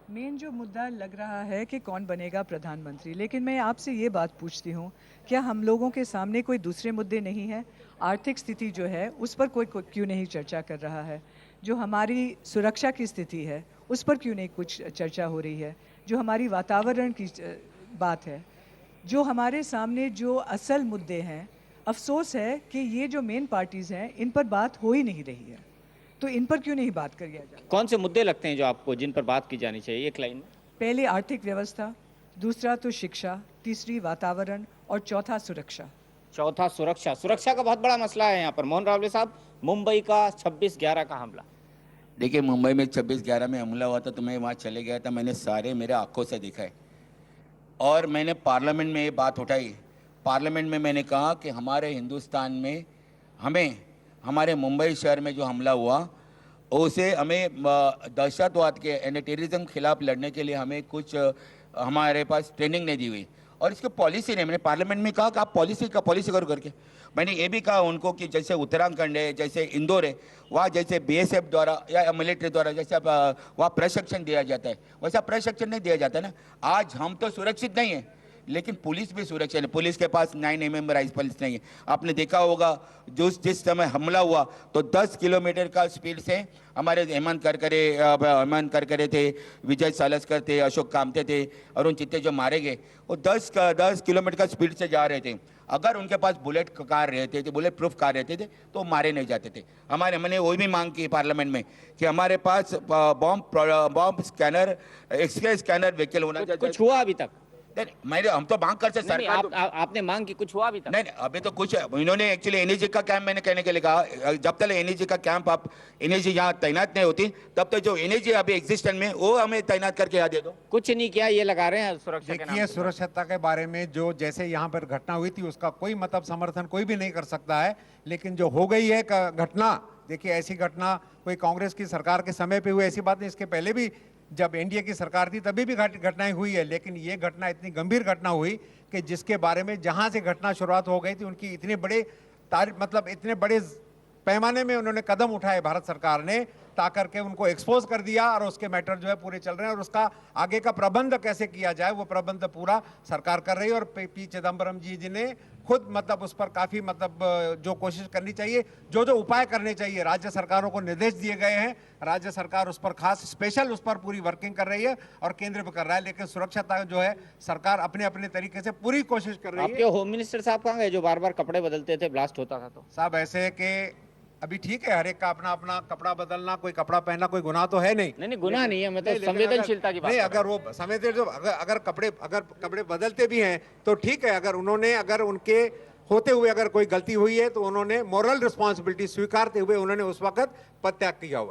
Main जो मुद्दा लग रहा है कि कौन बनेगा प्रधानमंत्री, लेकिन मैं आपसे ये बात पूछती हूँ, क्या हम लोगों के सामने कोई दूसरे मुद्दे नहीं हैं? आर्थिक स्थिति जो है उस पर कोई क्यों नहीं चर्चा कर रहा है? जो हमारी सुरक्षा की स्थिति है उस पर क्यों नहीं कुछ चर्चा हो रही है? जो हमारी वातावरण की बात है, जो हमारे सामने जो असल मुद्दे हैं, अफसोस है कि ये जो मेन पार्टीज़ हैं इन पर बात हो ही नहीं रही है। तो इन पर क्यों नहीं बात किया जाए? कौन से मुद्दे लगते हैं जो आपको जिन पर बात की जानी चाहिए, एक लाइन में? पहले आर्थिक व्यवस्था, दूसरा तो शिक्षा, तीसरी वातावरण और चौथा सुरक्षा। चौथा सुरक्षा। सुरक्षा का बहुत बड़ा मसला है यहाँ पर। मोहन रावले साहब, मुंबई का 26/11 का हमला। देखिए, मुंबई में 26/11 में हमला हुआ था तो मैं वहाँ चले गया था, मैंने सारे मेरे आंखों से देखा है और मैंने पार्लियामेंट में ये बात उठाई। पार्लियामेंट में मैंने कहा कि हमारे हिंदुस्तान में हमें हमारे मुंबई शहर में जो हमला हुआ उसे हमें दहशतवाद के यानी टेररिज्म खिलाफ लड़ने के लिए हमें कुछ हमारे पास ट्रेनिंग नहीं दी हुई और इसकी पॉलिसी नहीं। मैंने पार्लियामेंट में कहा कि आप पॉलिसी करो करके। मैंने ये भी कहा उनको कि जैसे उत्तराखंड है, जैसे इंदौर है, वहाँ जैसे बीएसएफ द्वारा या मिलिट्री द्वारा जैसे वहाँ प्रशिक्षण दिया जाता है वैसा प्रशिक्षण नहीं दिया जाता ना। आज हम तो सुरक्षित नहीं हैं लेकिन पुलिस भी सुरक्षित है। पुलिस के पास 9mm राइफल्स नहीं है। आपने देखा होगा जिस समय हमला हुआ तो 10 किलोमीटर का स्पीड से हमारे हेमंत करकरे थे, विजय सालस्कर थे, अशोक कामते थे, अरुण चित्ते जो मारे गए वो 10 किलोमीटर का स्पीड से जा रहे थे। अगर उनके पास बुलेट कार रहते थे, बुलेट प्रूफ कार रहते थे तो मारे नहीं जाते थे। मैंने वो भी मांग की पार्लियामेंट में कि हमारे पास bomb scanner, X ray scanner vehicle होना चाहिए। कुछ हुआ अभी तक? नहीं, हम तो मांग करते सरकार। आपने मांग की, कुछ हुआ अभी तक? नहीं, अभी तो कुछ इन्होंने एक्चुअली एनएसजी का कैंप मैंने कहने के लिए कहा, जब तक एनएसजी का कैंप आप एनएसजी यहाँ तैनात नहीं होती तब तक जो एनएसजी अभी एग्जिस्टेंस में वो हमें तैनात करके यहाँ दे दो। कुछ नहीं किया ये लगा रहे हैं सुरक्षा के नाम देखिए, पे। सुरक्षता के बारे में जो जैसे यहाँ पर घटना हुई थी उसका कोई मतलब समर्थन कोई भी नहीं कर सकता है, लेकिन जो हो गई है घटना, देखिए ऐसी घटना कोई कांग्रेस की सरकार के समय पे हुई ऐसी बात नहीं, इसके पहले भी जब एनडीए की सरकार थी तभी भी घटनाएं हुई है। लेकिन ये घटना इतनी गंभीर घटना हुई कि जिसके बारे में जहां से घटना शुरुआत हो गई थी उनकी इतने बड़े मतलब इतने बड़े पैमाने में उन्होंने कदम उठाए भारत सरकार ने ताकर के उनको एक्सपोज कर दिया और उसके मैटर जो है पूरे चल रहे हैं और उसका आगे का प्रबंध कैसे किया जाए वो प्रबंध पूरा सरकार कर रही है। और पी चिदम्बरम जी ने खुद मतलब उस पर काफी मतलब जो कोशिश करनी चाहिए, जो जो उपाय करने चाहिए, राज्य सरकारों को निर्देश दिए गए हैं। राज्य सरकार उस पर खास स्पेशल उस पर पूरी वर्किंग कर रही है और केंद्र भी कर रहा है, लेकिन सुरक्षा जो है सरकार अपने अपने तरीके से पूरी कोशिश कर रही है। आपके होम मिनिस्टर साहब कहाँ गए जो बार बार कपड़े बदलते थे ब्लास्ट होता था? तो साहब ऐसे है कि अभी ठीक है, हर एक का अपना अपना कपड़ा बदलना, कोई कपड़ा पहनना कोई गुनाह तो है नहीं। नहीं, गुनाह नहीं है, मैं तो संवेदनशीलता की बात नहीं, कर रहा अगर वो संवेदनशील अगर कपड़े बदलते भी हैं तो ठीक है। अगर उनके होते हुए अगर कोई गलती हुई है तो उन्होंने मोरल रिस्पॉन्सिबिलिटी स्वीकारते हुए उन्होंने उस वक्त पद त्याग किया हुआ।